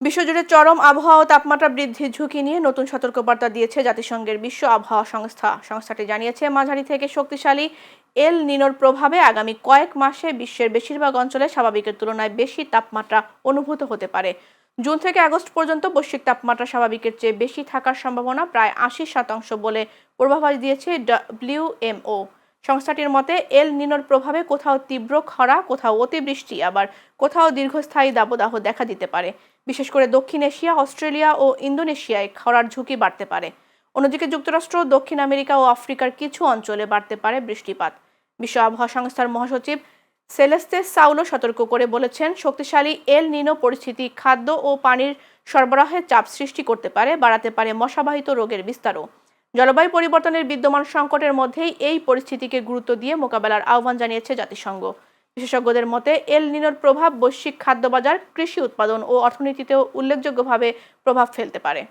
বিশ্বজুড়ে চরম আবহাওয়া ও তাপমাত্রা বৃদ্ধির ঝুঁকি নিয়ে নতুন সতর্কবার্তা দিয়েছে জাতিসংঘের বিশ্ব আবহাওয়া সংস্থা। সংস্থাটি জানিয়েছে, মাঝারি থেকে শক্তিশালী এল নিনোর প্রভাবে আগামী কয়েক মাসে বিশ্বের বেশিরভাগ অঞ্চলে স্বাভাবিকের তুলনায় বেশি তাপমাত্রা অনুভূত হতে পারে। জুন থেকে আগস্ট পর্যন্ত বৈশ্বিক তাপমাত্রা স্বাভাবিকের চেয়ে বেশি থাকার সম্ভাবনা প্রায় ৮০% বলে পূর্বাভাস দিয়েছে ডব্লিউএমও। সংস্থাটির মতে, এল নিনোর প্রভাবে কোথাও তীব্র খরা, কোথাও অতিবৃষ্টি, আবার কোথাও দীর্ঘস্থায়ী দাবদাহ দেখা দিতে পারে। বিশেষ করে দক্ষিণ এশিয়া, অস্ট্রেলিয়া ও ইন্দোনেশিয়ায় খরার ঝুঁকি বাড়তে পারে। অন্যদিকে যুক্তরাষ্ট্র, দক্ষিণ আমেরিকা ও আফ্রিকার কিছু অঞ্চলে বাড়তে পারে বৃষ্টিপাত। বিশ্ব আবহাওয়া সংস্থার মহাসচিব সেলেস্তে সাউলো সতর্ক করে বলেছেন, শক্তিশালী এল নিনো পরিস্থিতি খাদ্য ও পানির সরবরাহে চাপ সৃষ্টি করতে পারে, বাড়াতে পারে মশাবাহিত রোগের বিস্তারও। জলবায়ু পরিবর্তনের বিদ্যমান সংকটের মধ্যেই এই পরিস্থিতিকে গুরুত্ব দিয়ে মোকাবেলার আহ্বান জানিয়েছে জাতিসংঘ। বিশেষজ্ঞদের মতে, এল নিনোর প্রভাব বৈশ্বিক খাদ্য বাজার, কৃষি উৎপাদন ও অর্থনীতিতেও উল্লেখযোগ্যভাবে প্রভাব ফেলতে পারে।